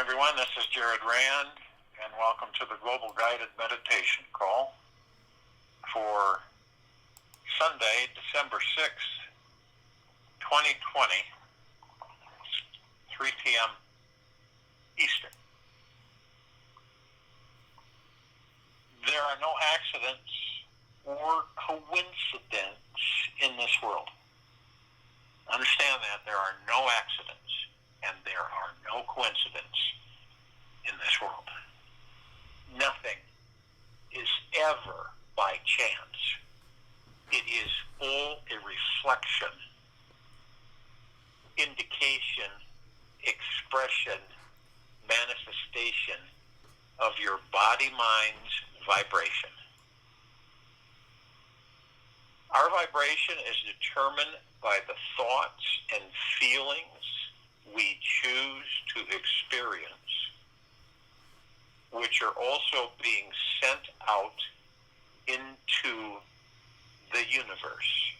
everyone. This is Jared Rand, and welcome to the Global Guided Meditation Call for Sunday, December 6th, 2020, 3 p.m. Eastern. There are no accidents or coincidence in this world. Understand that there are no accidents and there are no coincidences in this world. Nothing is ever by chance. It is all a reflection, indication, expression, manifestation of your body-mind's vibration. Our vibration is determined by the thoughts and feelings we choose to experience, which are also being sent out into the universe.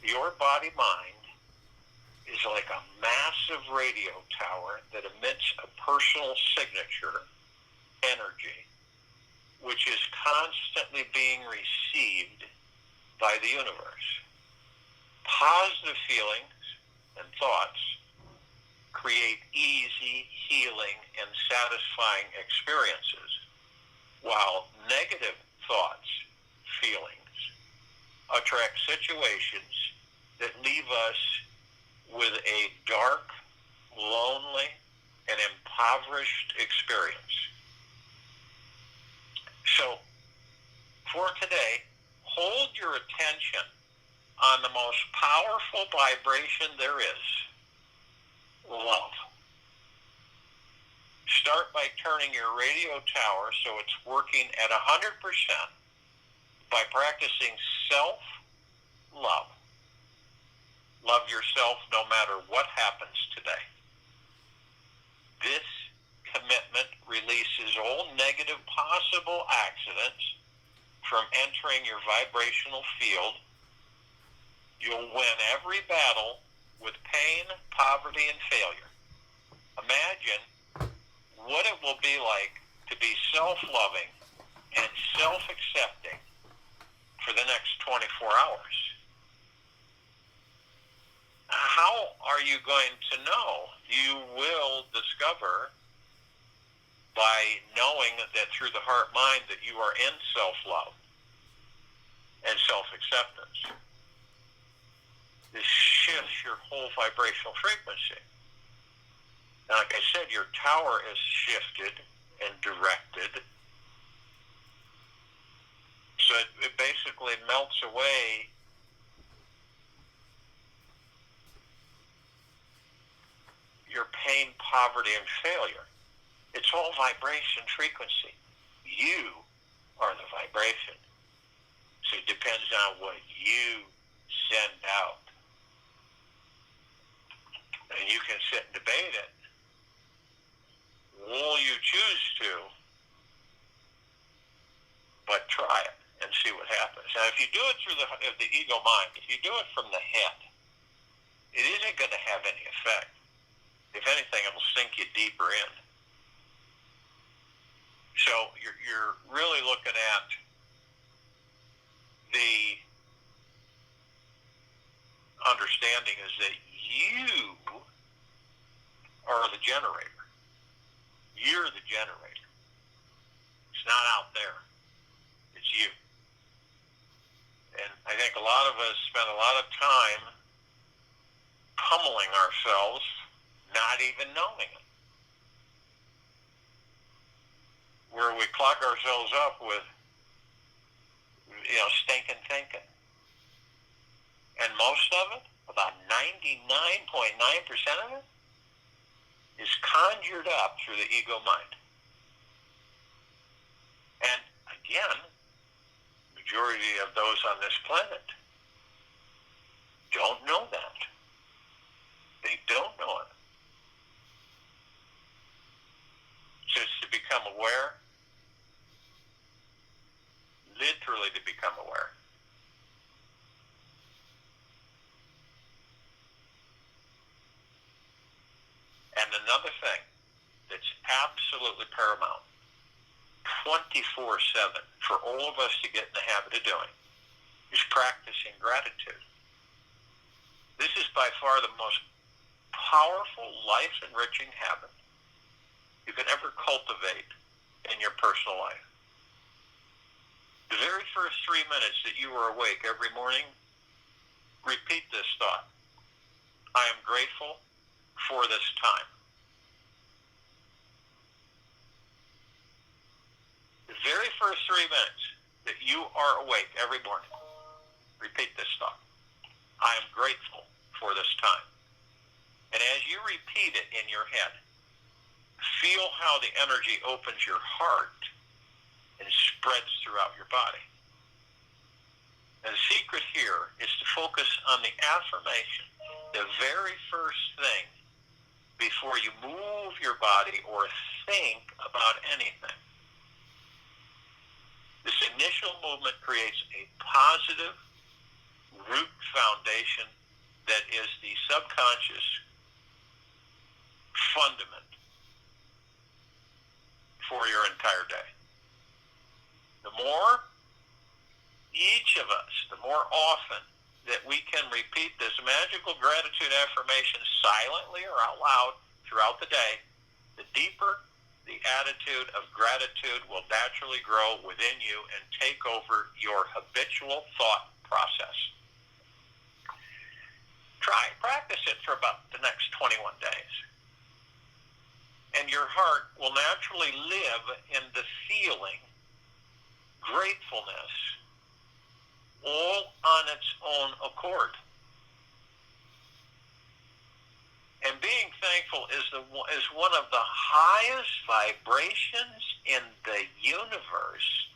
Your body-mind is like a massive radio tower that emits a personal signature energy, which is constantly being received by the universe. Positive feelings and thoughts create easy, healing, and satisfying experiences, while negative thoughts, feelings, attract situations that leave us with a dark, lonely, and impoverished experience. So, for today, hold your attention on the most powerful vibration there is, love. Start by turning your radio tower so it's working at 100% by practicing self-love. Love yourself no matter what happens today. This commitment releases all negative possible accidents from entering your vibrational field. You'll win every battle with pain, poverty, and failure. Imagine what it will be like to be self-loving and self-accepting for the next 24 hours. How are you going to know? You will discover by knowing that through the heart-mind that you are in self-love and self-acceptance. This shifts your whole vibrational frequency. Now, like I said, your tower is shifted and directed. So it basically melts away your pain, poverty, and failure. It's all vibration frequency. You are the vibration. So it depends on what you send out. And you can sit and debate it. Will you choose to? But try it and see what happens. Now, if you do it through the ego mind, if you do it from the head, it isn't going to have any effect. If anything, it will sink you deeper in. So you're really looking at the understanding is that you are the generator. You're the generator. It's not out there. It's you. And I think a lot of us spend a lot of time pummeling ourselves, not even knowing it. Where we clog ourselves up with, stinking thinking. And most of it, about 99.9% of it, is conjured up through the ego mind. And again, majority of those on this planet don't know that. They don't know it. So it's to become aware, literally to become aware. And the another thing that's absolutely paramount, 24/7, for all of us to get in the habit of doing, is practicing gratitude. This is by far the most powerful, life-enriching habit you can ever cultivate in your personal life. The very first 3 minutes that you are awake every morning, repeat this thought. I am grateful for this time. The very first 3 minutes that you are awake every morning, repeat this thought. I am grateful for this time. And as you repeat it in your head, feel how the energy opens your heart and spreads throughout your body. And the secret here is to focus on the affirmation, the very first thing before you move your body or think about anything. This initial movement creates a positive root foundation that is the subconscious fundament for your entire day. The more each of us, the more often that we can repeat this magical gratitude affirmation silently or out loud throughout the day, the deeper the attitude of gratitude will naturally grow within you and take over your habitual thought process. Practice it for about the next 21 days. And your heart will naturally live in the feeling, gratefulness, all on its own accord. And being thankful is one of the highest vibrations in the universe,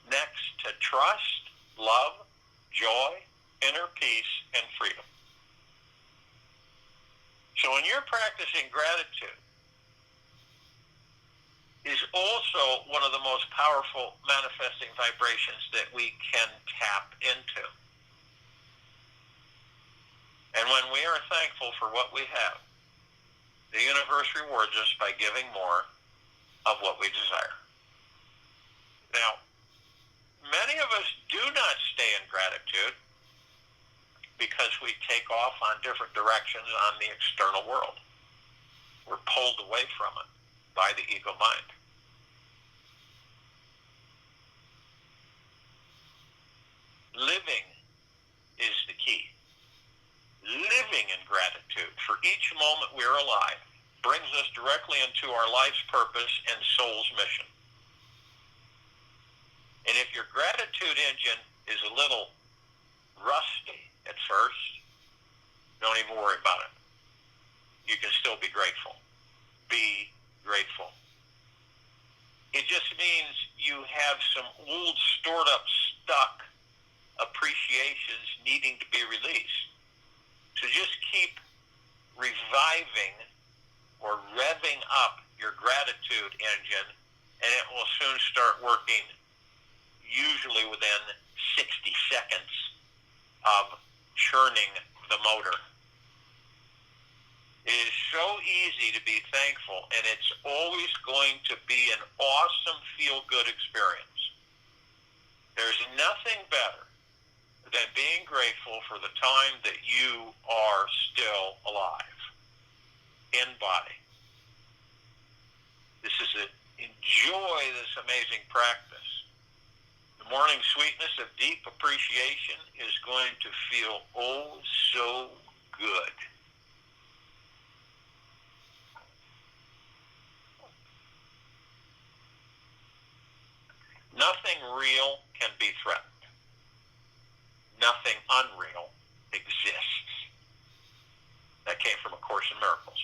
next to trust, love, joy, inner peace, and freedom. So when you're practicing gratitude, is also one of the most powerful manifesting vibrations that we can tap into. And when we are thankful for what we have, the universe rewards us by giving more of what we desire. Now, many of us do not stay in gratitude because we take off on different directions on the external world. We're pulled away from it by the ego mind. Living is the key. Living in gratitude for each moment we're alive brings us directly into our life's purpose and soul's mission. And if your gratitude engine is a little rusty at first, don't even worry about it. You can still be grateful. Be grateful. It just means you have some old, stored up, stuck appreciations needing to be released. So just keep reviving or revving up your gratitude engine, and it will soon start working, usually within 60 seconds of churning the motor. It is so easy to be thankful, and it's always going to be an awesome feel-good experience. There's nothing better than being grateful for the time that you are still alive, in body. Enjoy this amazing practice. The morning sweetness of deep appreciation is going to feel oh so good. Nothing real can be threatened. Nothing unreal exists. That came from A Course in Miracles.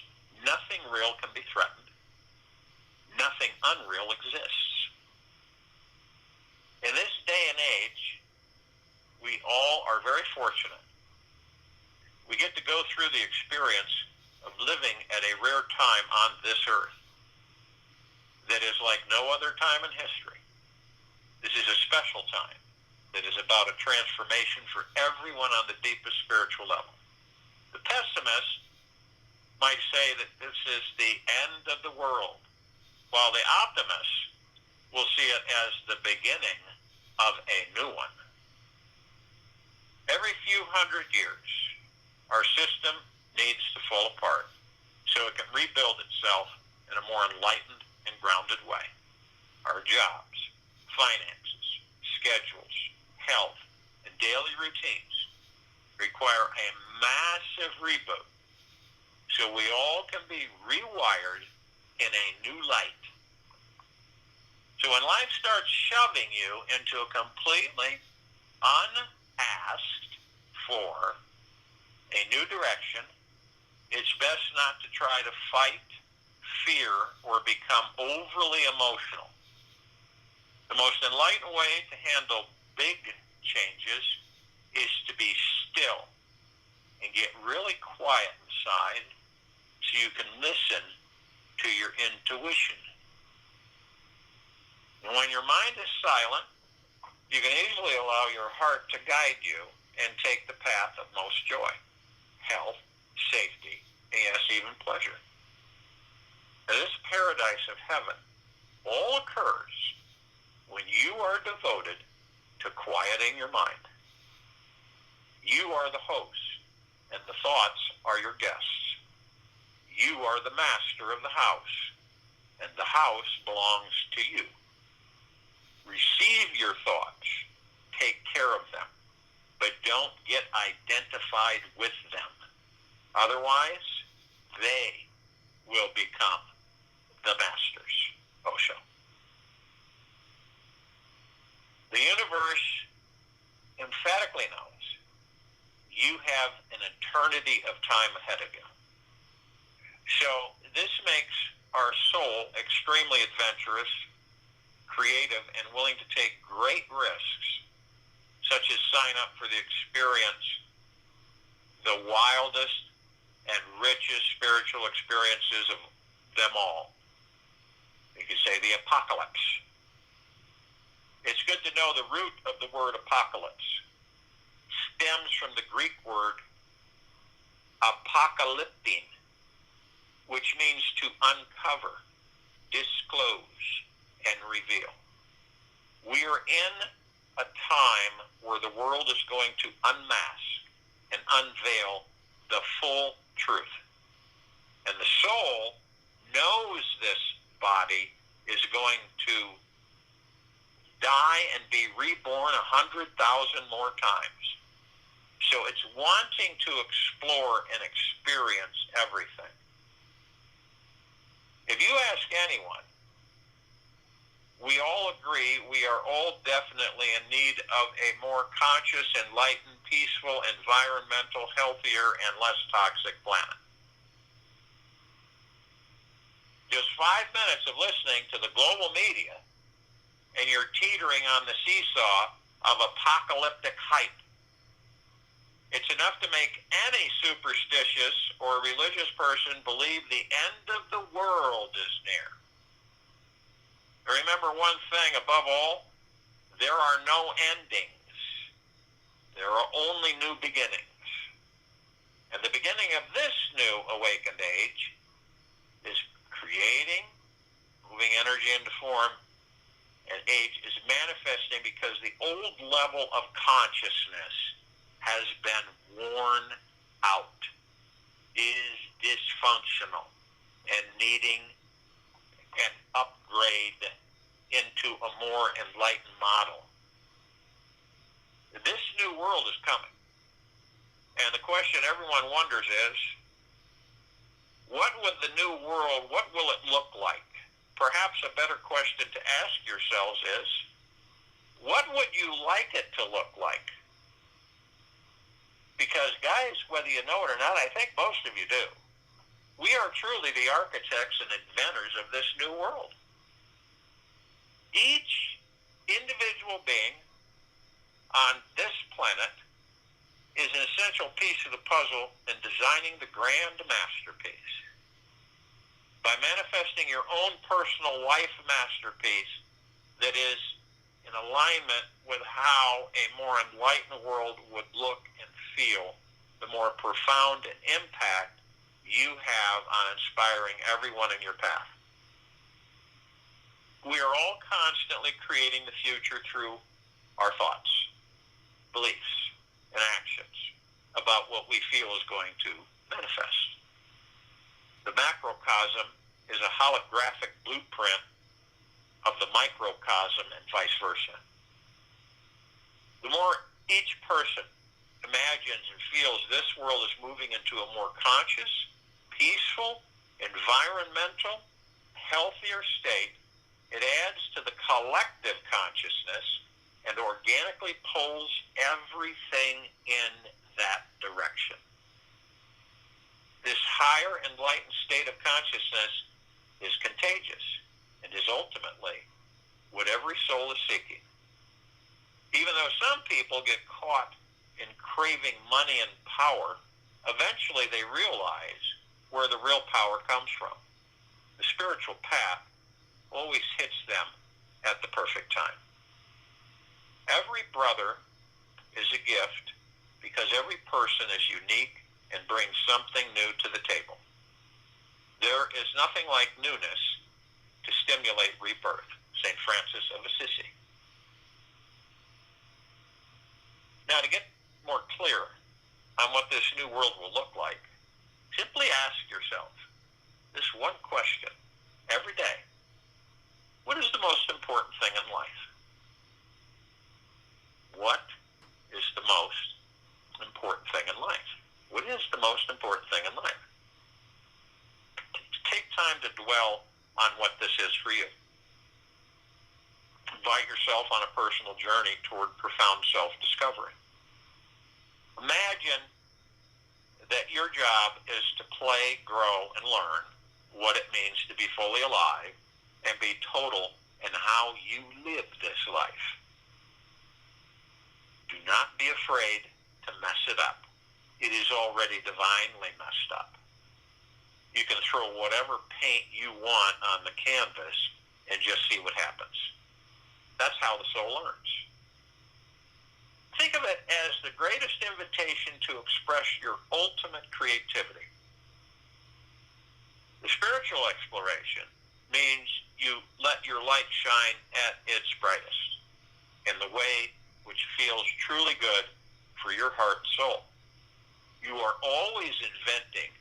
Nothing real can be threatened. Nothing unreal exists. In this day and age, we all are very fortunate. We get to go through the experience of living at a rare time on this earth that is like no other time in history. This is a special time that is about a transformation for everyone on the deepest spiritual level. The pessimist might say that this is the end of the world, while the optimists will see it as the beginning of a new one. Every few hundred years, our system needs to fall apart so it can rebuild itself in a more enlightened and grounded way. Our jobs, finances, schedules, health, and daily routines require a massive reboot so we all can be rewired in a new light. So when life starts shoving you into a completely unasked for a new direction, it's best not to try to fight, fear, or become overly emotional. The most enlightened way to handle big changes is to be still and get really quiet inside so you can listen to your intuition. And when your mind is silent, you can easily allow your heart to guide you and take the path of most joy, health, safety, and yes, even pleasure. Now, this paradise of heaven all occurs when you are devoted to quieting your mind. You are the host, and the thoughts are your guests. You are the master of the house, and the house belongs to you. Receive your thoughts, take care of them, but don't get identified with them. Otherwise, they will become the masters. Osho. The universe emphatically knows you have an eternity of time ahead of you. So this makes our soul extremely adventurous, creative, and willing to take great risks, such as sign up for the experience, the wildest and richest spiritual experiences of them all. You could say the apocalypse. It's good to know the root of the word apocalypse stems from the Greek word apokalyptin, which means to uncover, disclose, and reveal. We are in a time where the world is going to unmask and unveil the full truth. And the soul knows this body is going to die and be reborn 100,000 more times. So it's wanting to explore and experience everything. If you ask anyone, we all agree we are all definitely in need of a more conscious, enlightened, peaceful, environmental, healthier, and less toxic planet. Just 5 minutes of listening to the global media, and you're teetering on the seesaw of apocalyptic hype. It's enough to make any superstitious or religious person believe the end of the world is near. Remember one thing above all, there are no endings. There are only new beginnings. And the beginning of this new awakened age is creating, moving energy into form, and age is manifesting because the old level of consciousness has been worn out, is dysfunctional, and needing an upgrade into a more enlightened model. This new world is coming. And the question everyone wonders is, what would the new world, what will it look like? Perhaps a better question to ask yourselves is, what would you like it to look like? Because guys, whether you know it or not, I think most of you do. We are truly the architects and inventors of this new world. Each individual being on this planet is an essential piece of the puzzle in designing the grand masterpiece. By manifesting your own personal life masterpiece that is in alignment with how a more enlightened world would look and feel, the more profound impact you have on inspiring everyone in your path. We are all constantly creating the future through our thoughts, beliefs, and actions about what we feel is going to manifest. The macrocosm is a holographic blueprint of the microcosm and vice versa. The more each person imagines and feels this world is moving into a more conscious, peaceful, environmental, healthier state, it adds to the collective consciousness and organically pulls everything in that direction. This higher enlightened state of consciousness is contagious and is ultimately what every soul is seeking. Even though some people get caught in craving money and power, eventually they realize where the real power comes from. The spiritual path always hits them at the perfect time. Every brother is a gift because every person is unique and brings something new to the table. There is nothing like newness to stimulate rebirth. St. Francis of Assisi. Now, to get more clear on what this new world will look like, simply ask yourself this one question every day. What is the most important thing in life? What is the most important thing in life? What is the most important thing in life? Take time to dwell on what this is for you. Invite yourself on a personal journey toward profound self-discovery. Imagine that your job is to play, grow, and learn what it means to be fully alive and be total in how you live this life. Do not be afraid to mess it up. It is already divinely messed up. You can throw whatever paint you want on the canvas and just see what happens. That's how the soul learns. Think of it as the greatest invitation to express your ultimate creativity. The spiritual exploration means you let your light shine at its brightest in the way which feels truly good for your heart and soul. You are always inventing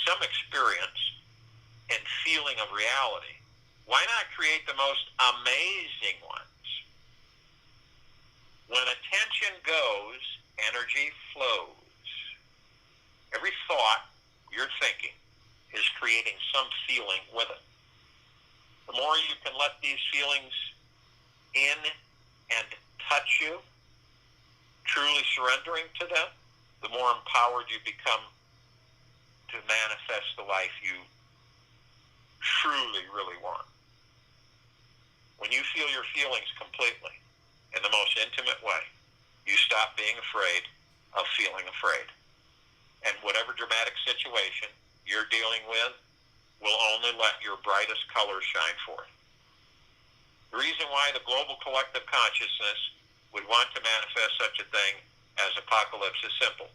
some experience and feeling of reality. Why not create the most amazing ones? When attention goes, energy flows. Every thought you're thinking is creating some feeling with it. The more you can let these feelings in and touch you, truly surrendering to them, the more empowered you become to manifest the life you truly, really want. When you feel your feelings completely, in the most intimate way, you stop being afraid of feeling afraid. And whatever dramatic situation you're dealing with will only let your brightest colors shine forth. The reason why the global collective consciousness would want to manifest such a thing as apocalypse is simple.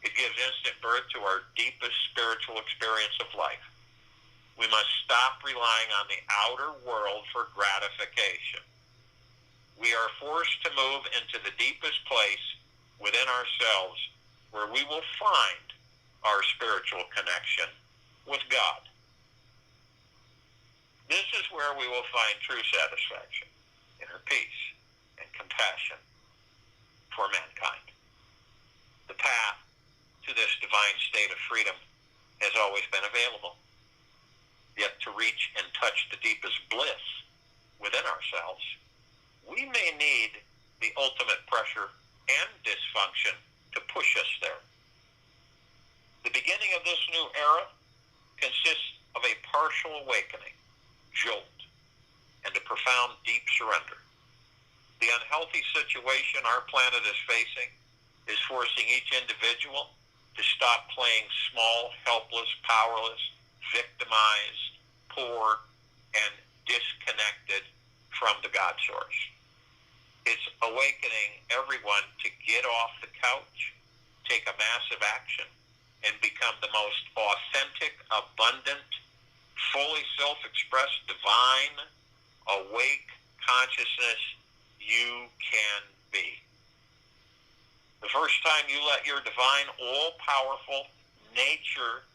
It gives instant birth to our deepest spiritual experience of life. We must stop relying on the outer world for gratification. We are forced to move into the deepest place within ourselves where we will find our spiritual connection with God. This is where we will find true satisfaction, inner peace, and compassion for mankind. The path to this divine state of freedom has always been available. Yet to reach and touch the deepest bliss within ourselves, we may need the ultimate pressure and dysfunction to push us there. The beginning of this new era consists of a partial awakening, jolt, and a profound deep surrender. The unhealthy situation our planet is facing is forcing each individual to stop playing small, helpless, powerless, victimized, poor, and disconnected from the God source. It's awakening everyone to get off the couch, take a massive action, and become the most authentic, abundant, fully self-expressed, divine, awake consciousness you can be. The first time you let your divine, all-powerful nature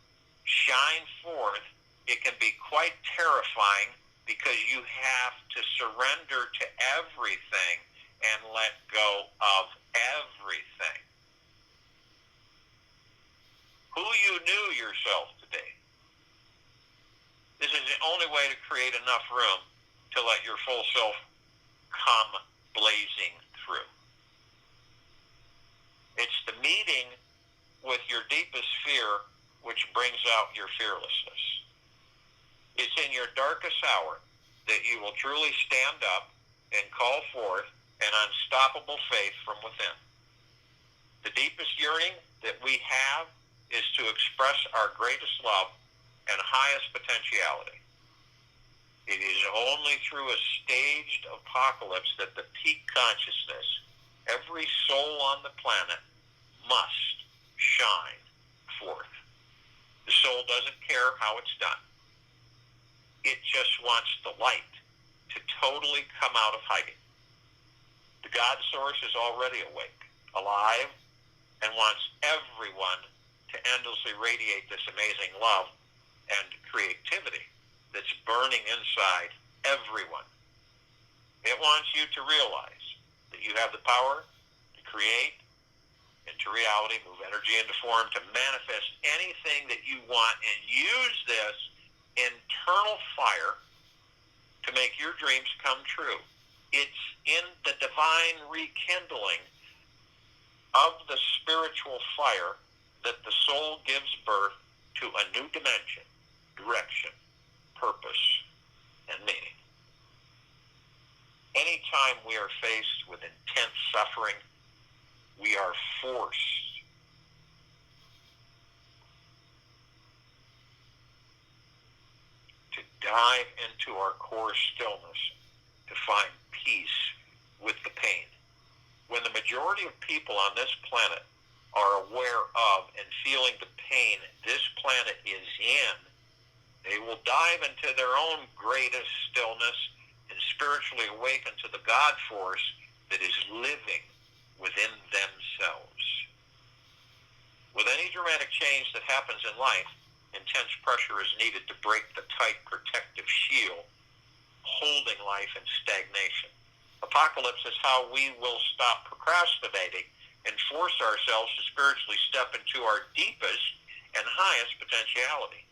shine forth, it can be quite terrifying because you have to surrender to everything and let go of everything. Who you knew yourself to be. This is the only way to create enough room to let your full self come blazing through. It's the meeting with your deepest fear which brings out your fearlessness. It's in your darkest hour that you will truly stand up and call forth an unstoppable faith from within. The deepest yearning that we have is to express our greatest love and highest potentiality. It is only through a staged apocalypse that the peak consciousness, every soul on the planet, must shine forth. The soul doesn't care how it's done. It just wants the light to totally come out of hiding. The God source is already awake, alive, and wants everyone to endlessly radiate this amazing love and creativity that's burning inside everyone. It wants you to realize that you have the power to create into reality, move energy into form, to manifest anything that you want, and use this internal fire to make your dreams come true. It's in the divine rekindling of the spiritual fire that the soul gives birth to a new dimension, direction, purpose, and meaning. Anytime we are faced with intense suffering, we are forced to dive into our core stillness to find peace with the pain. When the majority of people on this planet are aware of and feeling the pain this planet is in, they will dive into their own greatest stillness and spiritually awaken to the God force that is living within themselves. With any dramatic change that happens in life, intense pressure is needed to break the tight protective shield holding life in stagnation. Apocalypse is how we will stop procrastinating and force ourselves to spiritually step into our deepest and highest potentiality.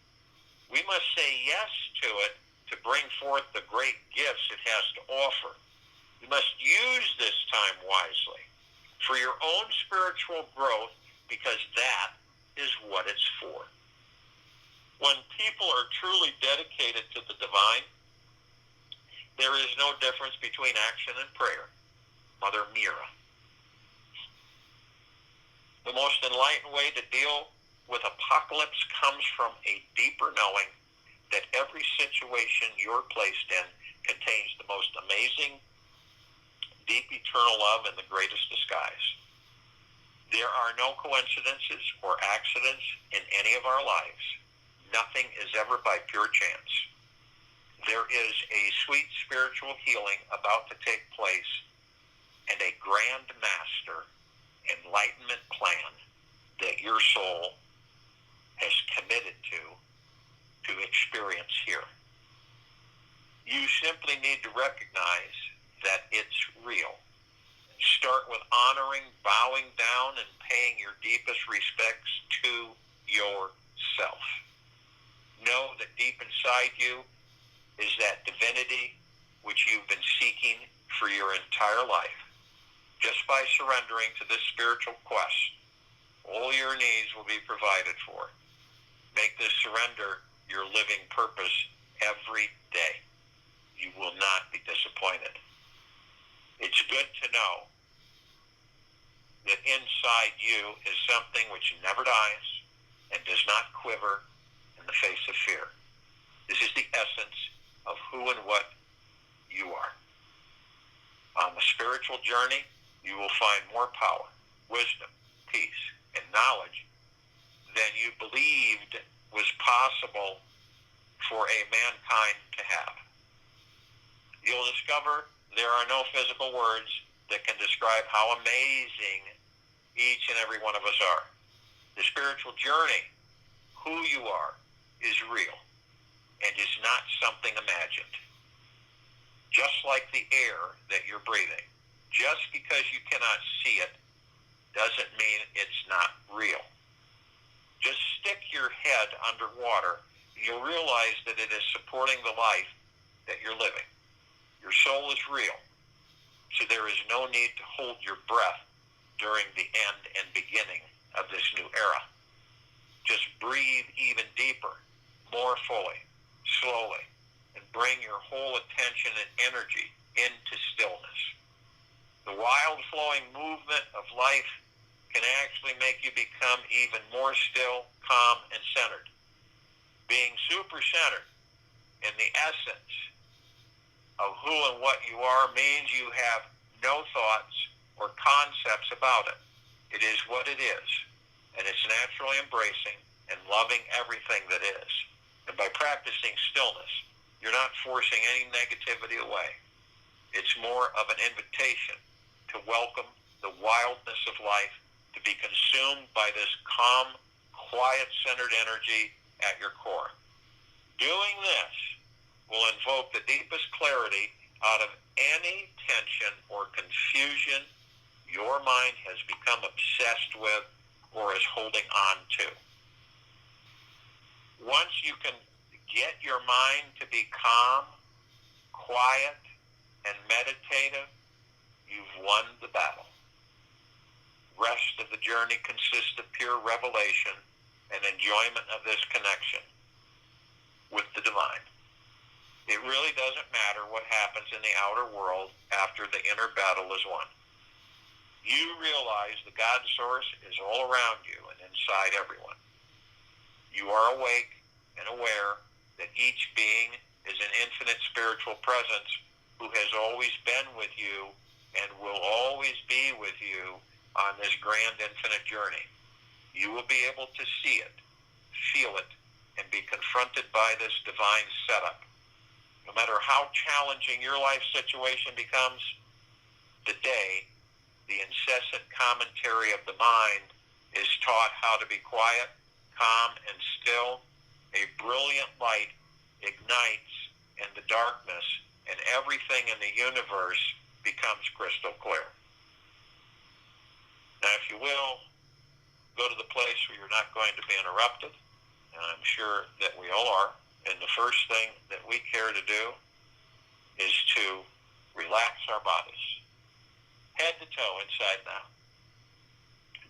We must say yes to it to bring forth the great gifts it has to offer. You must use this time wisely for your own spiritual growth, because that is what it's for. When people are truly dedicated to the divine, there is no difference between action and prayer. Mother Mira. The most enlightened way to deal with apocalypse comes from a deeper knowing that every situation you're placed in contains the most amazing, deep eternal love and the greatest disguise. There are no coincidences or accidents in any of our lives. Nothing is ever by pure chance. There is a sweet spiritual healing about to take place and a grand master enlightenment plan that your soul has committed to experience here. You simply need to recognize that it's real. Start with honoring, bowing down, and paying your deepest respects to yourself. Know that deep inside you is that divinity which you've been seeking for your entire life. Just by surrendering to this spiritual quest, all your needs will be provided for. Make this surrender your living purpose every day. You will not be disappointed. It's good to know that inside you is something which never dies and does not quiver in the face of fear. This is the essence of who and what you are. On the spiritual journey, you will find more power, wisdom, peace, and knowledge than you believed was possible for a mankind to have. You'll discover there are no physical words that can describe how amazing each and every one of us are. The spiritual journey, who you are, is real and is not something imagined. Just like the air that you're breathing, just because you cannot see it doesn't mean it's not real. Just stick your head underwater, you'll realize that it is supporting the life that you're living. Your soul is real, so there is no need to hold your breath during the end and beginning of this new era. Just breathe even deeper, more fully, slowly, and bring your whole attention and energy into stillness. The wild flowing movement of life can actually make you become even more still, calm, and centered. Being super centered in the essence of who and what you are means you have no thoughts or concepts about it. It is what it is, and it's naturally embracing and loving everything that is. And by practicing stillness, you're not forcing any negativity away. It's more of an invitation to welcome the wildness of life, to be consumed by this calm, quiet-centered energy at your core. Doing this will invoke the deepest clarity out of any tension or confusion your mind has become obsessed with or is holding on to. Once you can get your mind to be calm, quiet, and meditative, you've won the battle. Rest of the journey consists of pure revelation and enjoyment of this connection with the divine. It really doesn't matter what happens in the outer world after the inner battle is won. You realize the God source is all around you and inside everyone. You are awake and aware that each being is an infinite spiritual presence who has always been with you and will always be with you on this grand infinite journey. You will be able to see it, feel it, and be confronted by this divine setup. No matter how challenging your life situation becomes, today, the incessant commentary of the mind is taught how to be quiet, calm, and still. A brilliant light ignites in the darkness, and everything in the universe becomes crystal clear. Now, if you will, go to the place where you're not going to be interrupted, and I'm sure that we all are. And the first thing that we care to do is to relax our bodies, head to toe, inside and out.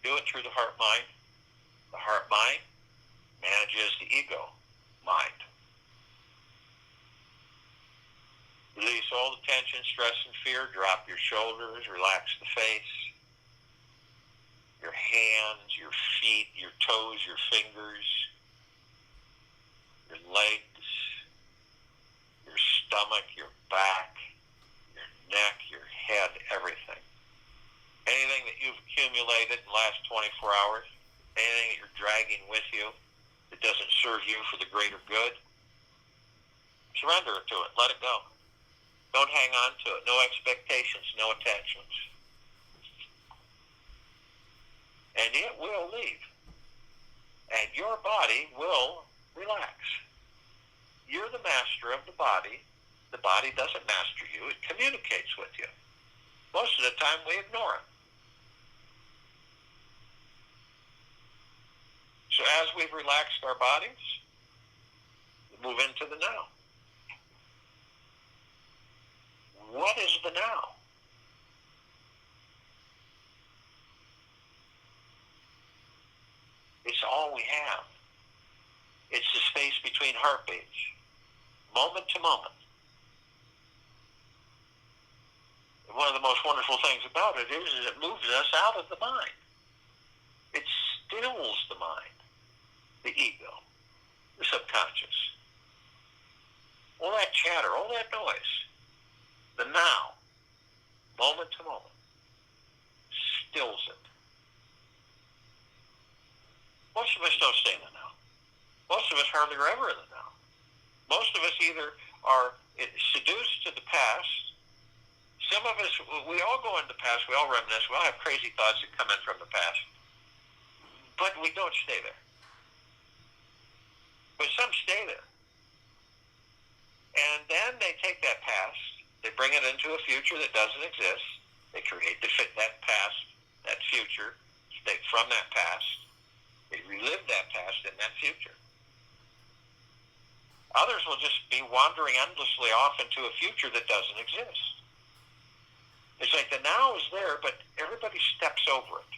Do it through the heart-mind. The heart-mind manages the ego-mind. Release all the tension, stress, and fear. Drop your shoulders. Relax the face, your hands, your feet, your toes, your fingers, your legs, your stomach, your back, your neck, your head, everything. Anything that you've accumulated in the last 24 hours, anything that you're dragging with you that doesn't serve you for the greater good, surrender it to it. Let it go. Don't hang on to it. No expectations, no attachments. And it will leave. And your body will relax. You're the master of the body. The body doesn't master you. It communicates with you. Most of the time we ignore it. So as we've relaxed our bodies, we move into the now. What is the now? It's all we have. It's the space between heartbeats, moment to moment. And one of the most wonderful things about it is it moves us out of the mind. It stills the mind, the ego, the subconscious. All that chatter, all that noise, the now, moment to moment, stills it. Most of us don't don't stay in the now. Most of us hardly are ever in the now. Most of us either are seduced to the past. Some of us, we all go into the past, we all reminisce, we all have crazy thoughts that come in from the past. But we don't stay there. But some stay there. And then they take that past, they bring it into a future that doesn't exist. They create that past, that future, from that past. They relive that past in that future. Others will just be wandering endlessly off into a future that doesn't exist. It's like the now is there, but everybody steps over it.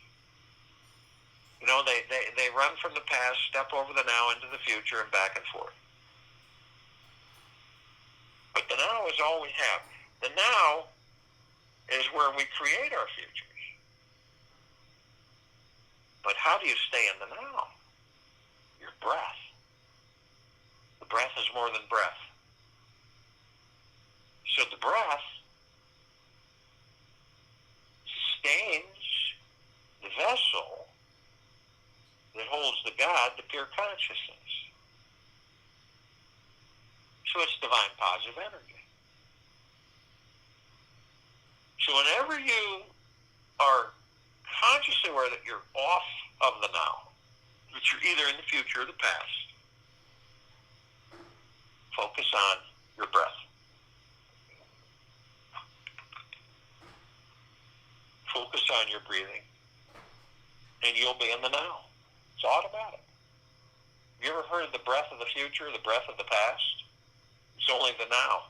You know, they run from the past, step over the now into the future, and back and forth. But the now is all we have. The now is where we create our futures. But how do you stay in the now? Your breath. The breath is more than breath. So the breath sustains the vessel that holds the God, the pure consciousness. So it's divine positive energy. So whenever you are consciously aware that you're off of the now, that you're either in the future or the past, focus on your breath. Focus on your breathing, and you'll be in the now. It's automatic. Have you ever heard of the breath of the future, the breath of the past? It's only the now.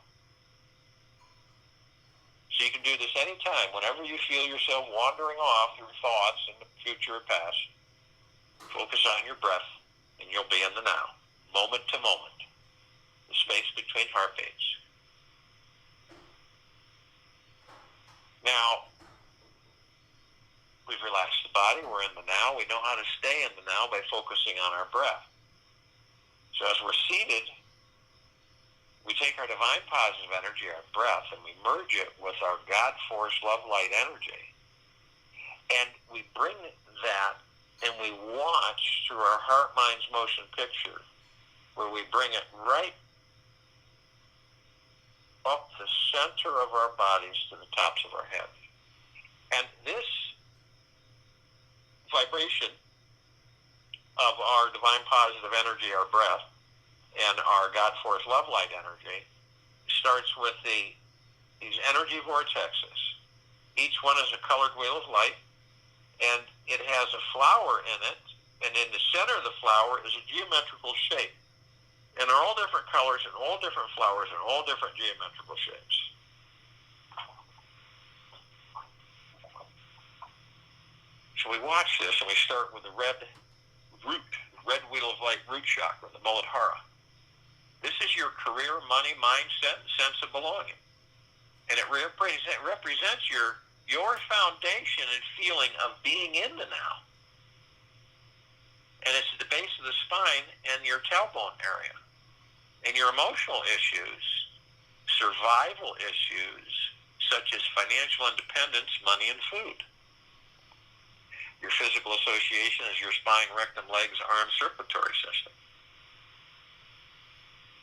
So you can do this anytime. Whenever you feel yourself wandering off through thoughts in the future or past, focus on your breath, and you'll be in the now, moment to moment, the space between heartbeats. Now, we've relaxed the body, we're in the now. We know how to stay in the now by focusing on our breath. So as we're seated, we take our divine positive energy, our breath, and we merge it with our God force, love, light energy. And we bring that and we watch through our heart, mind's motion picture, where we bring it right up the center of our bodies to the tops of our heads. And this vibration of our divine positive energy, our breath, and our God force love light energy starts with these energy vortexes. Each one is a colored wheel of light, and it has a flower in it, and in the center of the flower is a geometrical shape. And they're all different colors and all different flowers and all different geometrical shapes. So we watch this, and we start with the red wheel of light root chakra, the Muladhara. This is your career, money, mindset, and sense of belonging. And it represents your foundation and feeling of being in the now. And it's at the base of the spine and your tailbone area. And your emotional issues, survival issues, such as financial independence, money, and food. Your physical association is your spine, rectum, legs, arms, circulatory system.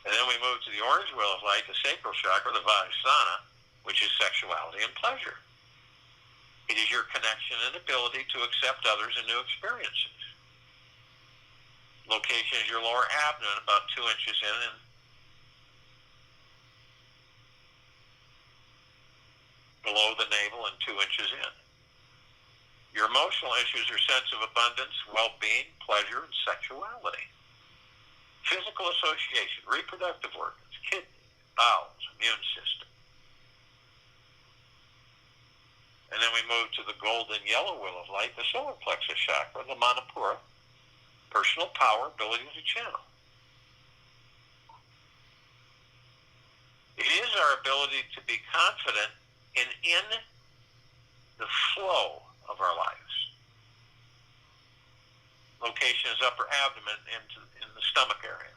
And then we move to the orange wheel of light, the sacral chakra, the Vajrayana, which is sexuality and pleasure. It is your connection and ability to accept others and new experiences. Location is your lower abdomen, about 2 inches in and below the navel and 2 inches in. Your emotional issues are sense of abundance, well-being, pleasure, and sexuality. Physical association, reproductive organs, kidney, bowels, immune system. And then we move to the golden yellow wheel of light, the solar plexus chakra, the Manipura, personal power, ability to channel. It is our ability to be confident in the flow of our lives. Location is upper abdomen in the stomach area.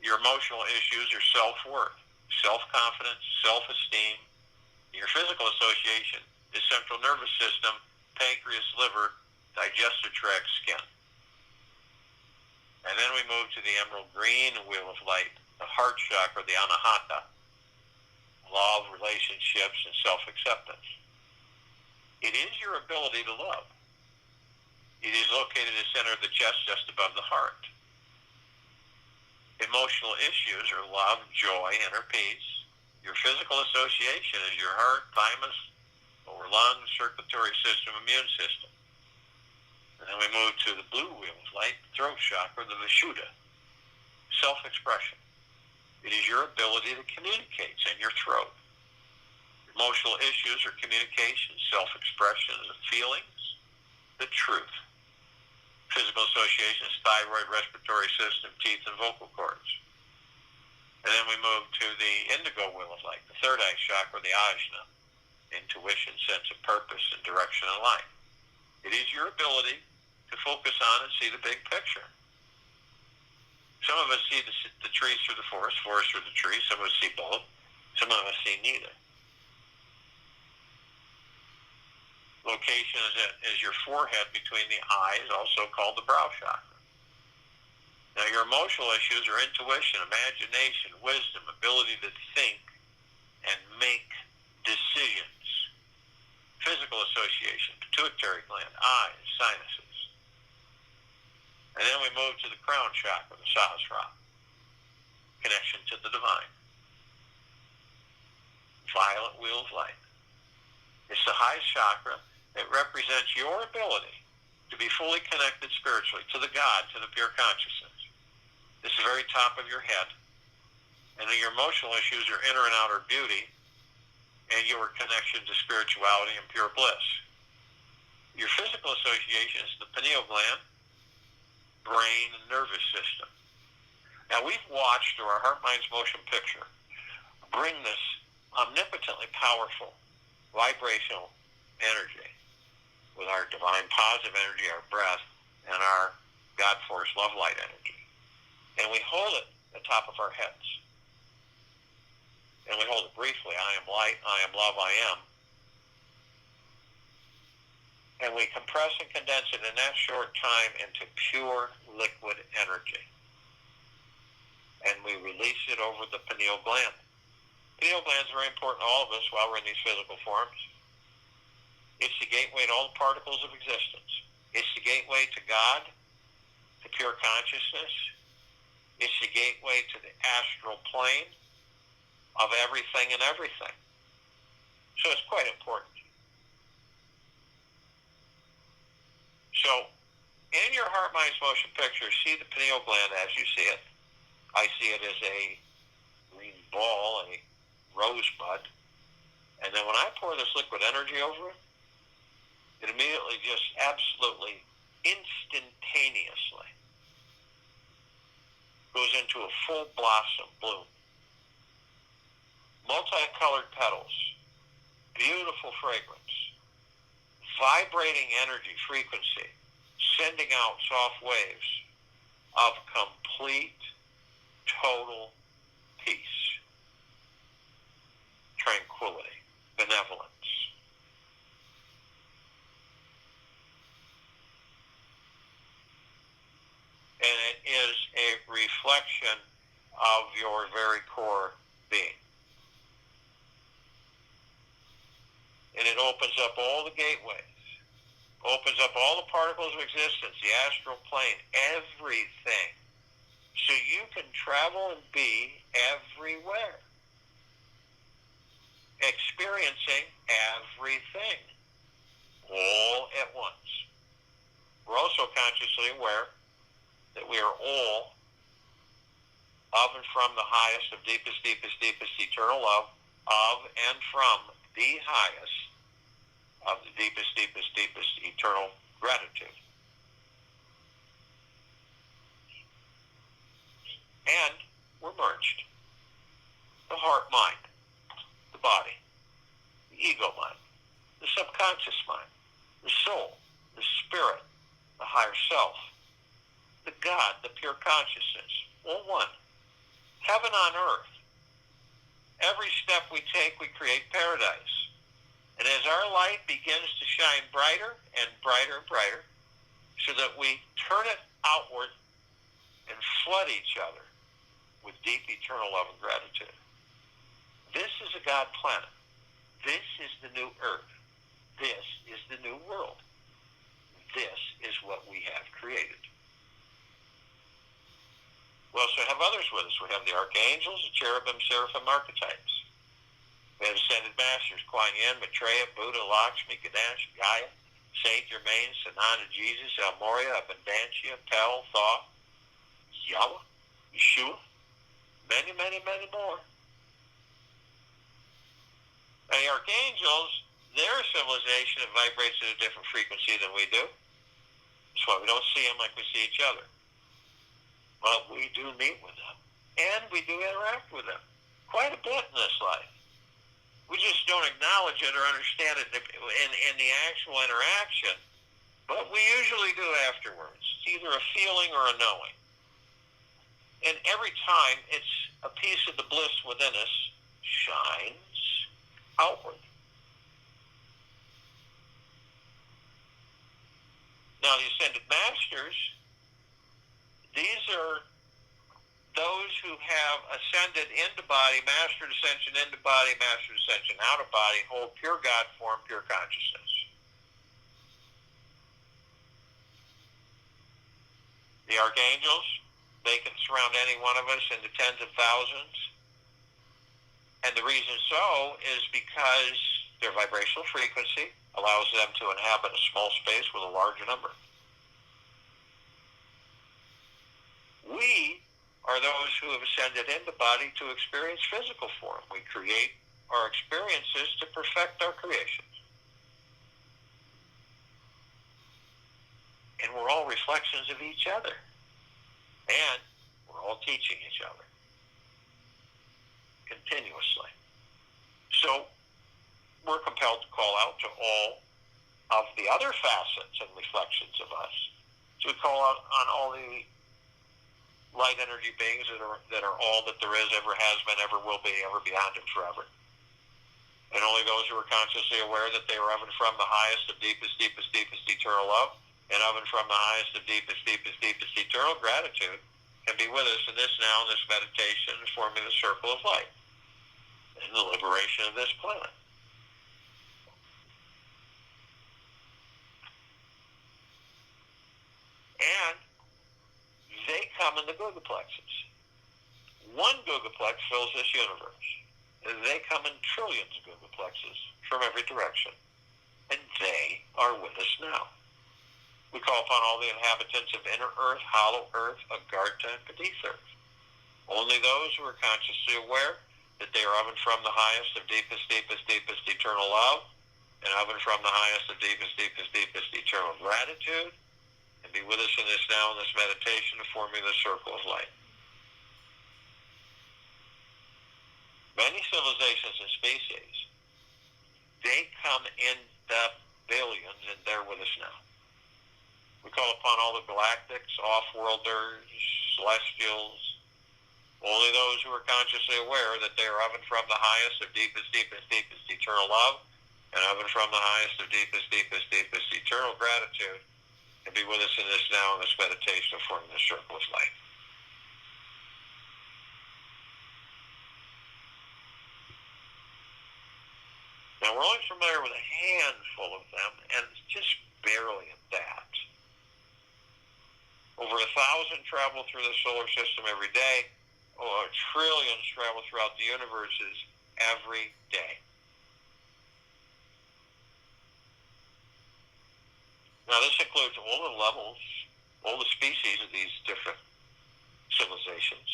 Your emotional issues are self-worth, self-confidence, self-esteem. Your physical association is central nervous system, pancreas, liver, digestive tract, skin. And then we move to the emerald green wheel of light, the heart chakra, the anahata, law of relationships and self-acceptance. It is your ability to love. It is located in the center of the chest, just above the heart. Emotional issues are love, joy, inner peace. Your physical association is your heart, thymus, lower lungs, circulatory system, immune system. And then we move to the blue wheel of light, throat chakra, the vishuddha, self-expression. It is your ability to communicate in your throat. Emotional issues are communication, self-expression, the feelings, the truth. Physical association is thyroid, respiratory system, teeth, and vocal cords. And then we move to the indigo wheel of light, the third eye chakra, the ajna, intuition, sense of purpose, and direction in life. It is your ability to focus on and see the big picture. Some of us see the trees through the forest through the trees. Some of us see both. Some of us see neither. Location is your forehead between the eyes, also called the brow chakra. Now, your emotional issues are intuition, imagination, wisdom, ability to think and make decisions. Physical association, pituitary gland, eyes, sinuses. And then we move to the crown chakra, the sahasrara, connection to the divine. Violet wheel of light. It's the highest chakra. It represents your ability to be fully connected spiritually to the God, to the pure consciousness. It's the very top of your head. And then your emotional issues are inner and outer beauty and your connection to spirituality and pure bliss. Your physical association is the pineal gland, brain, and nervous system. Now, we've watched through our Heart, Minds, Motion picture bring this omnipotently powerful vibrational energy with our divine positive energy, our breath, and our God force love light energy. And we hold it at the top of our heads. And we hold it briefly. I am light, I am love, I am. And we compress and condense it in that short time into pure liquid energy. And we release it over the pineal gland. Pineal gland is very important to all of us while we're in these physical forms. It's the gateway to all the particles of existence. It's the gateway to God, to pure consciousness. It's the gateway to the astral plane of everything and everything. So it's quite important. So in your Heart, Minds, Motion picture, see the pineal gland as you see it. I see it as a green ball, a rosebud. And then when I pour this liquid energy over it, it immediately just absolutely instantaneously goes into a full blossom bloom. Multicolored petals, beautiful fragrance, vibrating energy, frequency, sending out soft waves of complete, total peace, tranquility, benevolence. And it is a reflection of your very core being. And it opens up all the gateways, opens up all the particles of existence, the astral plane, everything. So you can travel and be everywhere, experiencing everything all at once. We're also consciously aware that we are all of and from the highest of deepest, deepest, deepest eternal love, of and from the highest of the deepest, deepest, deepest eternal gratitude. And we're merged. The heart mind, the body, the ego mind, the subconscious mind, the soul, the spirit, the higher self, the God, the pure consciousness, all one. Heaven on earth. Every step we take, we create paradise. And as our light begins to shine brighter and brighter and brighter, so that we turn it outward and flood each other with deep eternal love and gratitude. This is a God planet. This is the new earth. This is the new world. This is what we have created. We also have others with us. We have the archangels, the cherubim, seraphim archetypes. We have ascended masters, Kuan Yin, Maitreya, Buddha, Lakshmi, Ganesh, Gaia, Saint Germain, Sananda, Jesus, El Moria, Abundantia, Pel, Thoth, Yahweh, Yeshua, many, many, many more. And the archangels, their civilization vibrates at a different frequency than we do. That's why we don't see them like we see each other. But we do meet with them. And we do interact with them quite a bit in this life. We just don't acknowledge it or understand it in the actual interaction. But we usually do afterwards. It's either a feeling or a knowing. And every time, it's a piece of the bliss within us shines outward. Now, the Ascended Masters, these are those who have ascended into body, mastered ascension into body, mastered ascension out of body, hold pure God form, pure consciousness. The archangels, they can surround any one of us into tens of thousands. And the reason so is because their vibrational frequency allows them to inhabit a small space with a large number. We are those who have ascended into body to experience physical form. We create our experiences to perfect our creations. And we're all reflections of each other. And we're all teaching each other continuously. So we're compelled to call out to all of the other facets and reflections of us. So we call out on all the light energy beings that are all that there is, ever has been, ever will be, ever beyond and forever. And only those who are consciously aware that they are of and from the highest of deepest, deepest, deepest eternal love, and of and from the highest of deepest, deepest, deepest eternal gratitude can be with us in this now, in this meditation, forming the circle of light and the liberation of this planet. And they come in the gigaplexes. One gigaplex fills this universe. They come in trillions of gigaplexes from every direction. And they are with us now. We call upon all the inhabitants of inner earth, hollow earth, Agartha, and beneath earth. Only those who are consciously aware that they are of and from the highest of deepest, deepest, deepest eternal love, and of and from the highest of deepest, deepest, deepest eternal gratitude, and be with us in this now, in this meditation, forming the circle of light. Many civilizations and species, they come in the billions, and they're with us now. We call upon all the galactics, off-worlders, celestials, only those who are consciously aware that they are of and from the highest of deepest, deepest, deepest eternal love, and of and from the highest of deepest, deepest, deepest eternal gratitude, and be with us in this now, in this meditation of forming the circle of light. Now, we're only familiar with a handful of them, and just barely at that. Over 1,000 travel through the solar system every day. Trillions travel throughout the universes every day. Now, this includes all the levels, all the species of these different civilizations.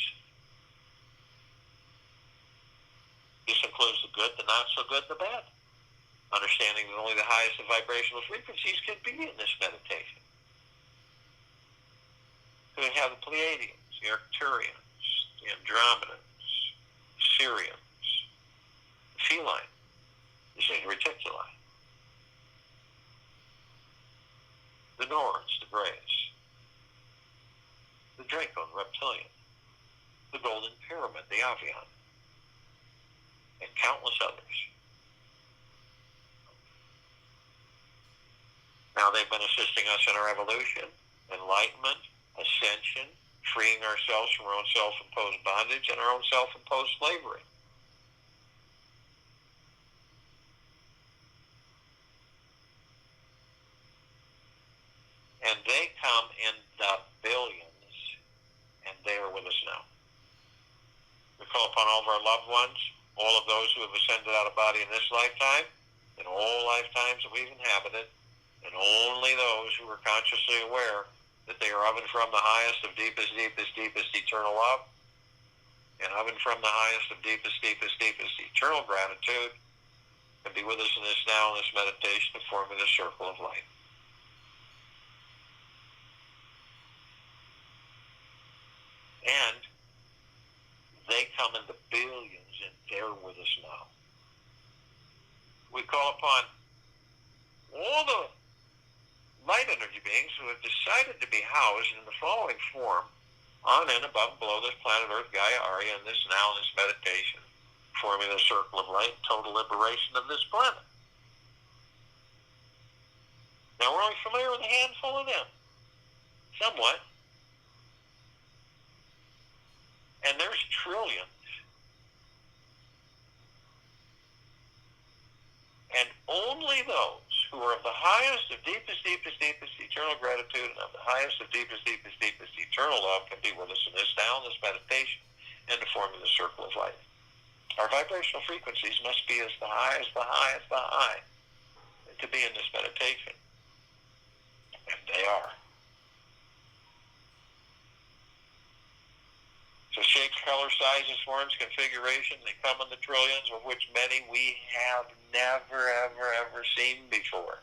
This includes the good, the not so good, the bad. Understanding that only the highest of vibrational frequencies can be in this meditation. So we have the Pleiadians, the Arcturians, the Andromedans, Sirians, the Feline, the Zeta Reticuli, the Norns, the Greys, the Draco, the Reptilian, the Golden Pyramid, the Avian, and countless others. Now, they've been assisting us in our evolution, enlightenment, ascension, freeing ourselves from our own self-imposed bondage and our own self-imposed slavery. And they come in the billions, and they are with us now. We call upon all of our loved ones, all of those who have ascended out of body in this lifetime, and all lifetimes that we've inhabited, and only those who are consciously aware that they are of and from the highest of deepest, deepest, deepest eternal love, and of and from the highest of deepest, deepest, deepest eternal gratitude, can be with us in this now, in this meditation, to form this circle of light. And they come in the billions, and they're with us now. We call upon all the light energy beings who have decided to be housed in the following form on and above and below this planet Earth, Gaia, Arya, in this now, in this meditation, forming the circle of light, total liberation of this planet. Now, we're only familiar with a handful of them, somewhat. And there's trillions. And only those who are of the highest of deepest, deepest, deepest eternal gratitude and of the highest of deepest, deepest, deepest eternal love can be with us in this now, in this meditation, and to form the circle of light. Our vibrational frequencies must be as the high, as the high, as the high to be in this meditation. And they are. So shapes, color, sizes, forms, configuration, they come in the trillions, of which many we have never, ever, ever seen before.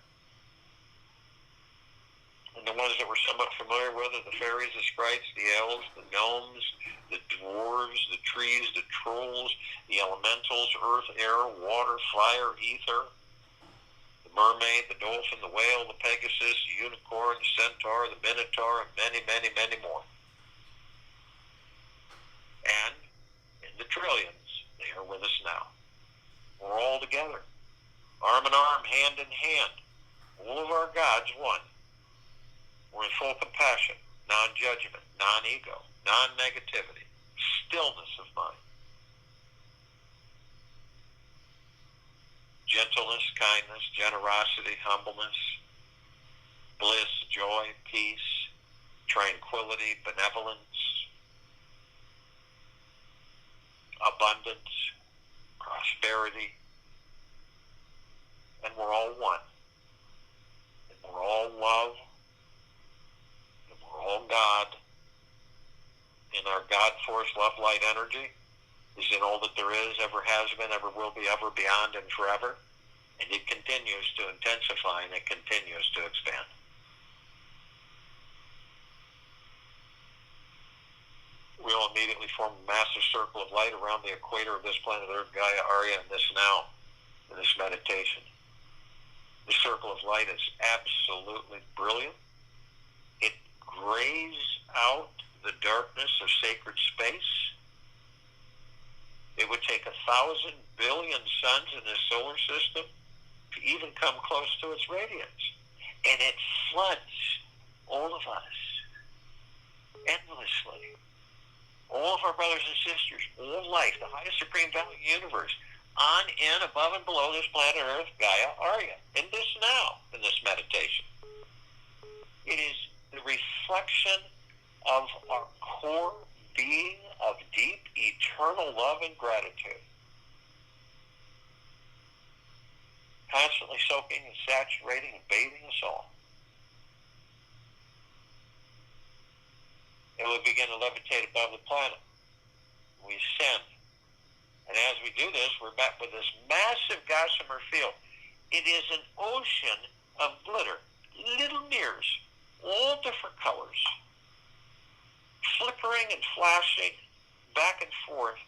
And the ones that we're somewhat familiar with are the fairies, the sprites, the elves, the gnomes, the dwarves, the trees, the trolls, the elementals, earth, air, water, fire, ether, the mermaid, the dolphin, the whale, the pegasus, the unicorn, the centaur, the minotaur, and many, many, many more. And in the trillions, they are with us now. We're all together, arm in arm, hand in hand, all of our gods one. We're in full compassion, non-judgment, non-ego, non-negativity, stillness of mind, gentleness, kindness, generosity, humbleness, bliss, joy, peace, tranquility, benevolence, abundance, prosperity, and we're all one. And we're all love, and we're all God. And our God force, love, light, energy is in all that there is, ever has been, ever will be, ever, beyond, and forever. And it continues to intensify, and it continues to expand. We'll immediately form a massive circle of light around the equator of this planet Earth, Gaia, Arya, and this now, in this meditation. The circle of light is absolutely brilliant. It grays out the darkness of sacred space. It would take 1,000 billion suns in this solar system to even come close to its radiance. And it floods all of us endlessly. All of our brothers and sisters, all life, the highest supreme value universe, on, in, above, and below this planet Earth, Gaia, Arya, in this now, in this meditation. It is the reflection of our core being of deep, eternal love and gratitude, constantly soaking and saturating and bathing us all. And we begin to levitate above the planet. We ascend. And as we do this, we're met with this massive gossamer field. It is an ocean of glitter, little mirrors, all different colors, flickering and flashing back and forth,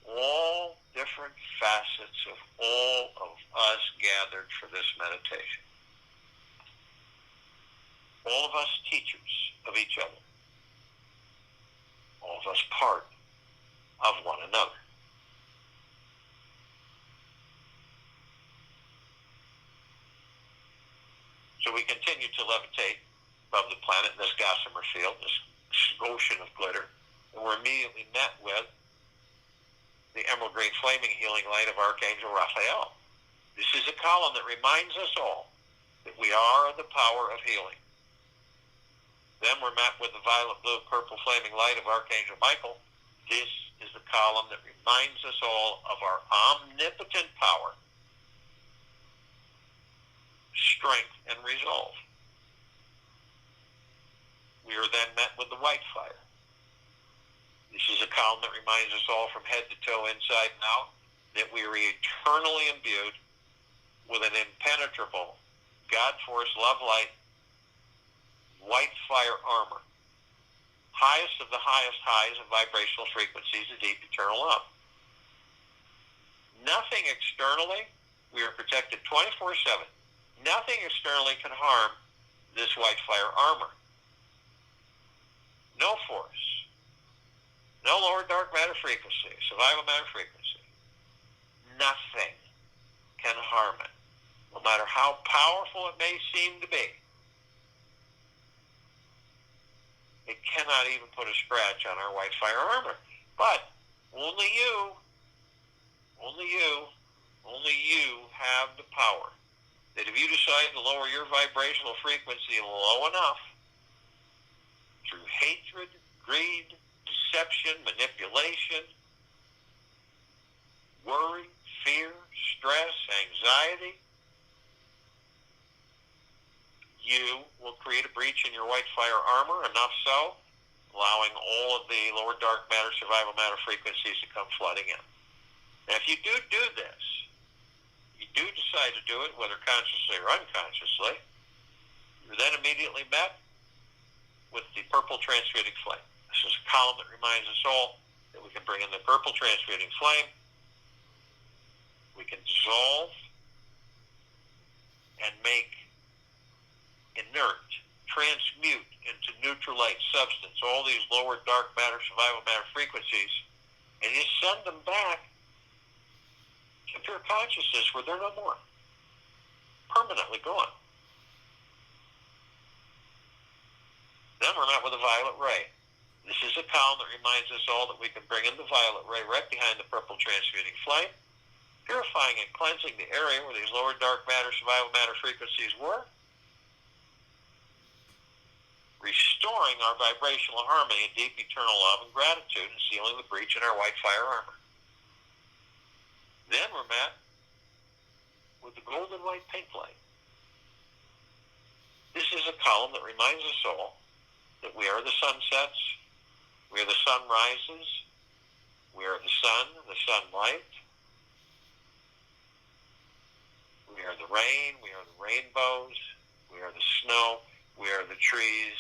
all different facets of all of us gathered for this meditation. All of us teachers of each other. All of us part of one another. So we continue to levitate above the planet in this gossamer field, this ocean of glitter, and we're immediately met with the emerald green flaming healing light of Archangel Raphael. This is a column that reminds us all that we are the power of healing. Then we're met with the violet, blue, purple flaming light of Archangel Michael. This is the column that reminds us all of our omnipotent power, strength, and resolve. We are then met with the white fire. This is a column that reminds us all from head to toe, inside and out, that we are eternally imbued with an impenetrable, God-force, love light, white fire armor. Highest of the highest highs of vibrational frequencies of deep eternal love. Nothing externally, we are protected 24/7. Nothing externally can harm this white fire armor. No force, no lower dark matter frequency, survival matter frequency. Nothing can harm it, no matter how powerful it may seem to be. It cannot even put a scratch on our white fire armor. But only you have the power that if you decide to lower your vibrational frequency low enough, through hatred, greed, deception, manipulation, worry, fear, stress, anxiety, you will create a breach in your white fire armor, enough so, allowing all of the lower dark matter, survival matter frequencies to come flooding in. Now, if you do this, you do decide to do it, whether consciously or unconsciously, you're then immediately met with the purple transmuting flame. This is a column that reminds us all that we can bring in the purple transmuting flame. We can dissolve and make inert, transmute into neutralite substance all these lower dark matter, survival matter frequencies, and you send them back to pure consciousness where they're no more. Permanently gone. Then we're met with a violet ray. This is a column that reminds us all that we can bring in the violet ray right behind the purple transmuting flame, purifying and cleansing the area where these lower dark matter, survival matter frequencies were, restoring our vibrational harmony and deep eternal love and gratitude, and sealing the breach in our white fire armor. Then we're met with the golden white pink light. This is a column that reminds us all that we are the sunsets, we are the sunrises, we are the sun, the sunlight, we are the rain, we are the rainbows, we are the snow, we are the trees,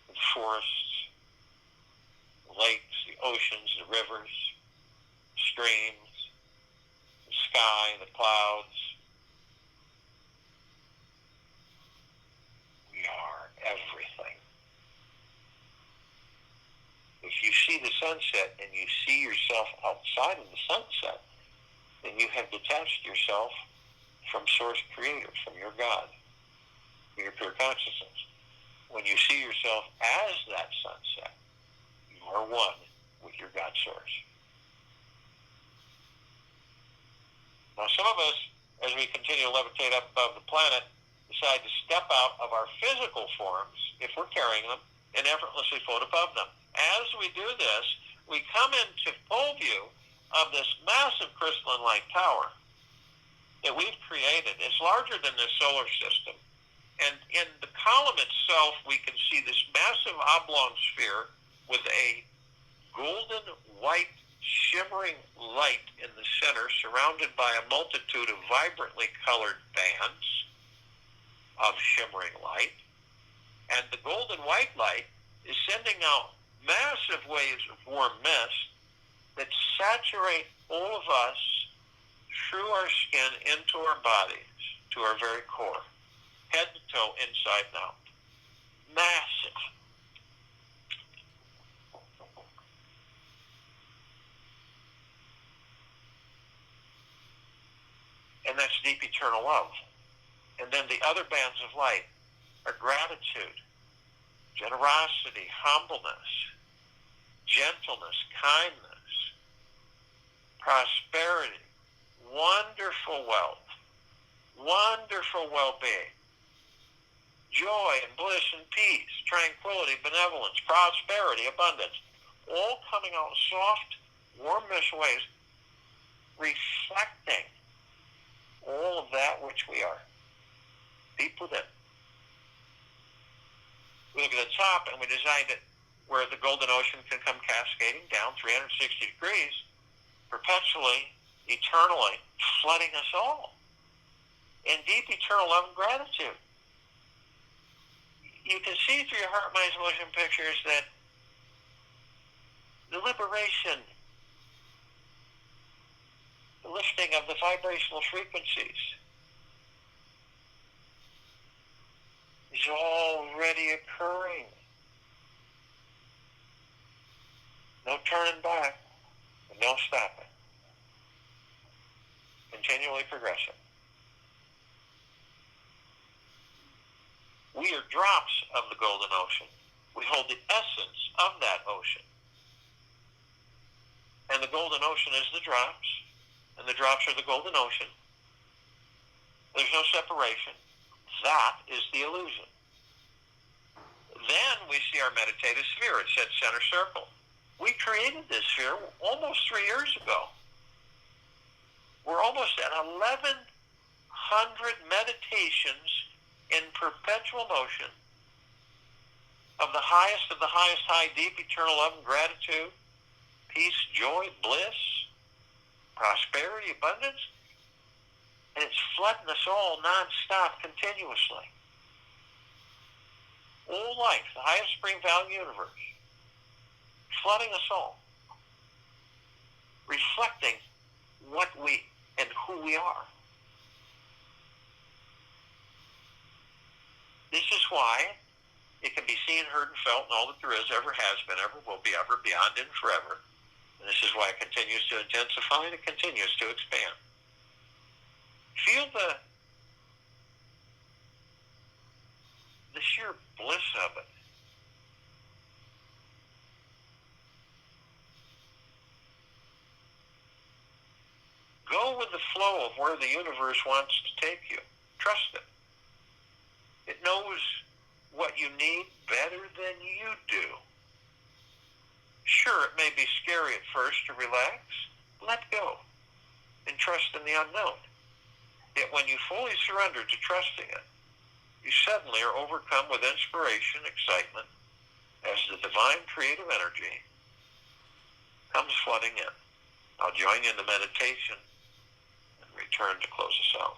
the forests, the lakes, the oceans, the rivers, streams, the sky, the clouds. We are everything. If you see the sunset and you see yourself outside of the sunset, then you have detached yourself from Source Creator, from your God, your pure consciousness. When you see yourself as that sunset, you are one with your God Source. Now, some of us, as we continue to levitate up above the planet, decide to step out of our physical forms, if we're carrying them, and effortlessly float above them. As we do this, we come into full view of this massive crystalline light tower that we've created. It's larger than the solar system. And in the column itself, we can see this massive oblong sphere with a golden white shimmering light in the center, surrounded by a multitude of vibrantly colored bands of shimmering light. And the golden white light is sending out massive waves of warm mist that saturate all of us through our skin into our bodies, to our very core, head to toe, inside and out. Massive. And that's deep eternal love. And then the other bands of light are gratitude, generosity, humbleness, gentleness, kindness, prosperity, wonderful wealth, wonderful well-being, joy and bliss and peace, tranquility, benevolence, prosperity, abundance, all coming out soft, warm-ish ways, reflecting all of that which we are, deep within. We look at the top and we designed it where the golden ocean can come cascading down 360 degrees, perpetually, eternally, flooding us all in deep eternal love and gratitude. You can see through your heart, mind, motion pictures that the liberation, the lifting of the vibrational frequencies is already occurring. No turning back, and no stopping. Continually progressing. We are drops of the golden ocean. We hold the essence of that ocean. And the golden ocean is the drops, and the drops are the golden ocean. There's no separation. That is the illusion. Then we see our meditative sphere. It said center circle. We created this sphere almost 3 years ago. We're almost at 1,100 meditations in perpetual motion of the highest high, deep, eternal love and gratitude, peace, joy, bliss, prosperity, abundance, and it's flooding us all non-stop, continuously. All life, the highest supreme value universe, flooding us all, reflecting what we and who we are. This is why it can be seen, heard, and felt, and all that there is, ever has been, ever will be, ever, beyond, and forever. And this is why it continues to intensify and it continues to expand. Feel the sheer bliss of it. Go with the flow of where the universe wants to take you. Trust it. It knows what you need better than you do. Sure, it may be scary at first to relax. Let go and trust in the unknown. Yet when you fully surrender to trusting it, you suddenly are overcome with inspiration, excitement, as the divine creative energy comes flooding in. I'll join you in the meditation and return to close us out.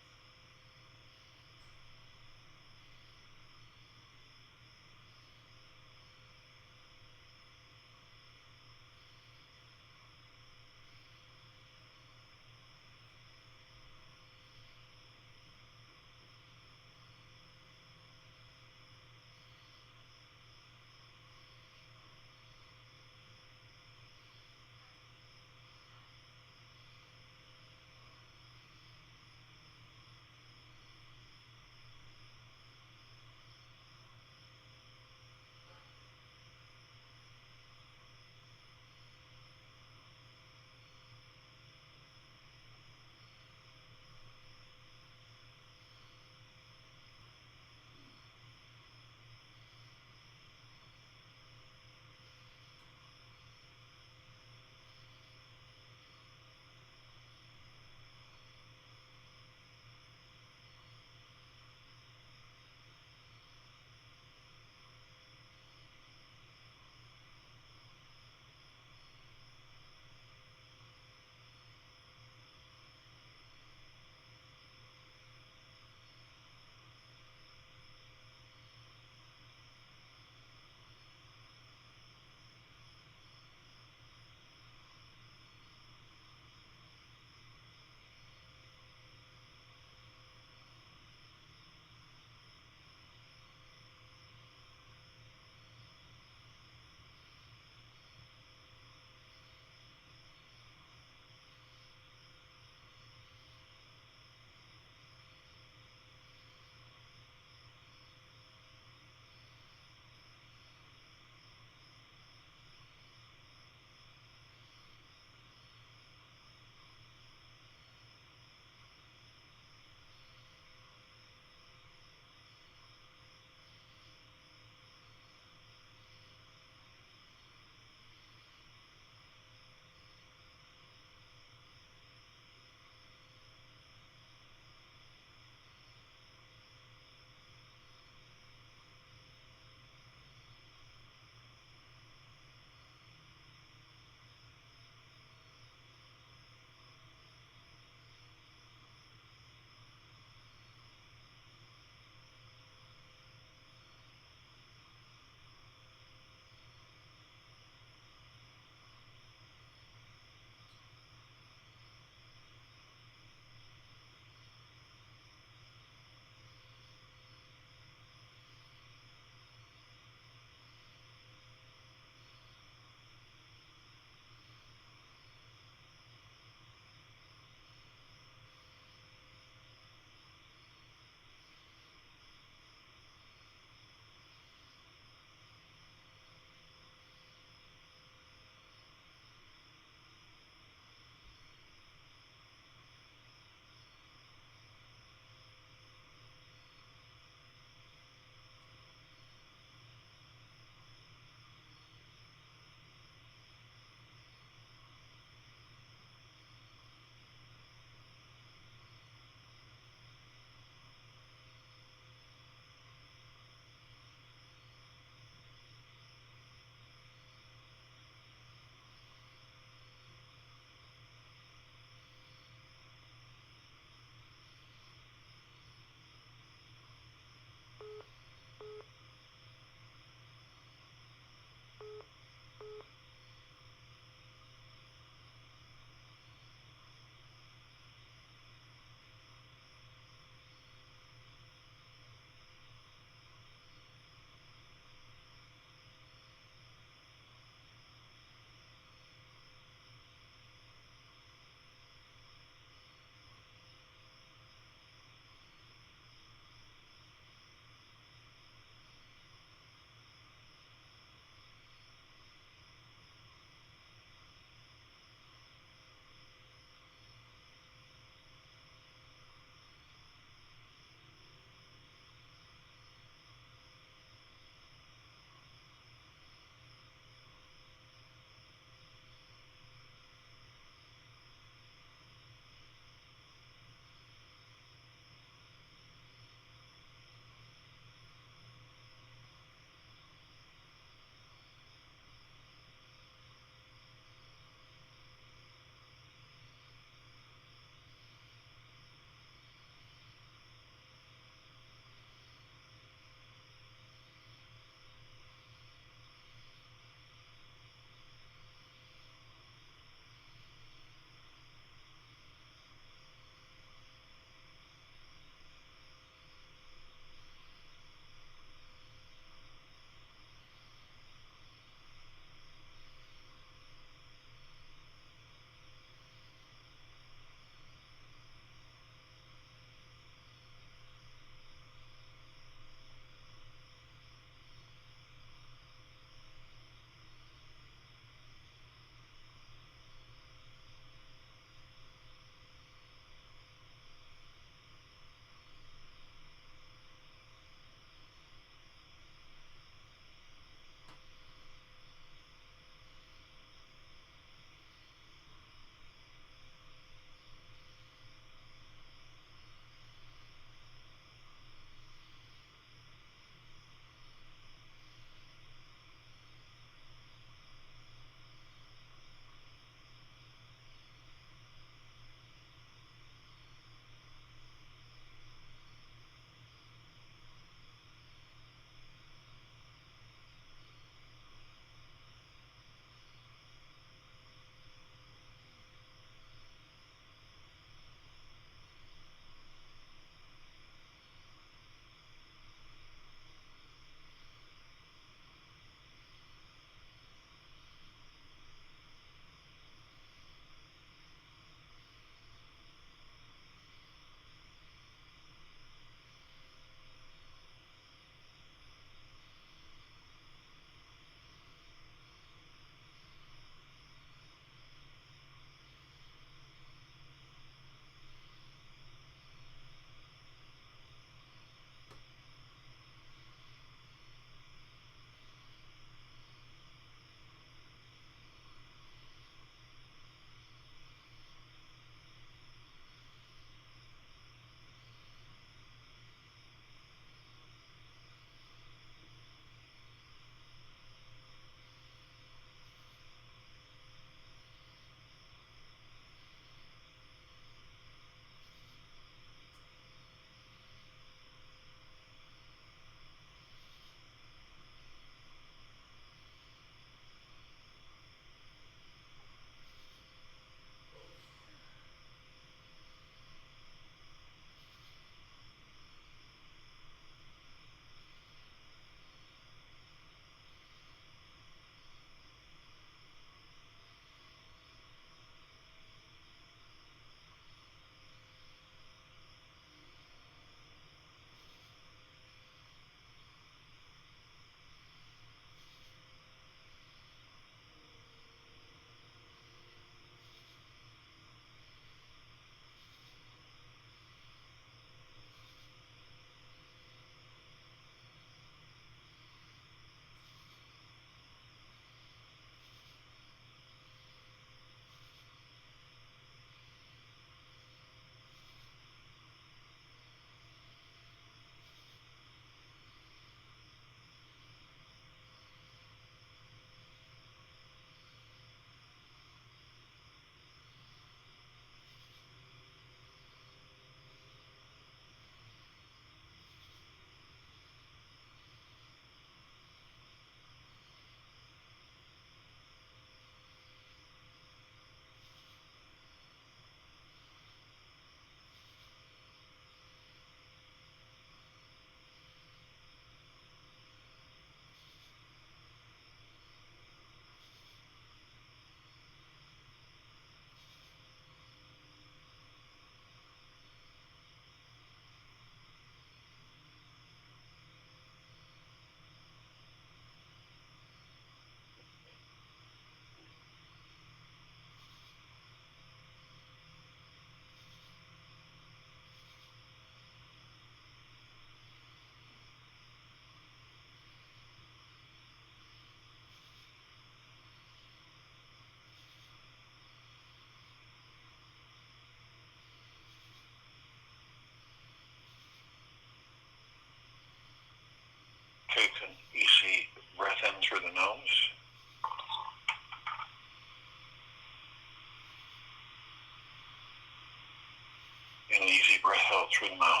through the mouth.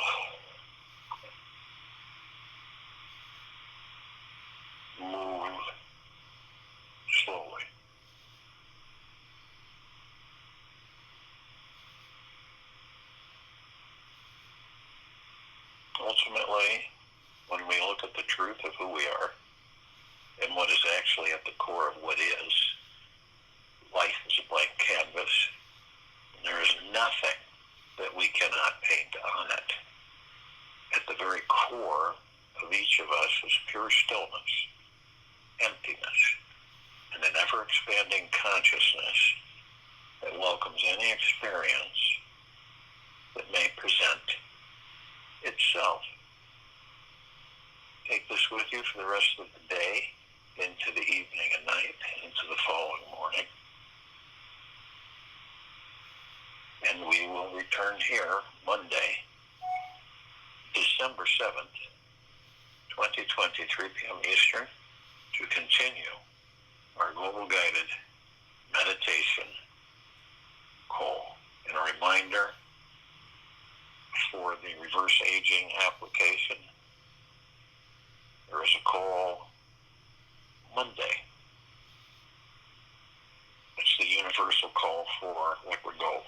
Move slowly. Ultimately, when we look at the truth of who we are and what is actually at the core of what is, life is a blank canvas. There is nothing that we cannot paint on it. At the very core of each of us is pure stillness, emptiness, and an ever-expanding consciousness that welcomes any experience that may present itself. Take this with you for the rest of the day, into the evening and night, into the following morning. And we will return here Monday, December 7th, 2020, 3 p.m. Eastern, to continue our global guided meditation call. And a reminder for the reverse aging application, there is a call Monday. It's the universal call for liquid gold.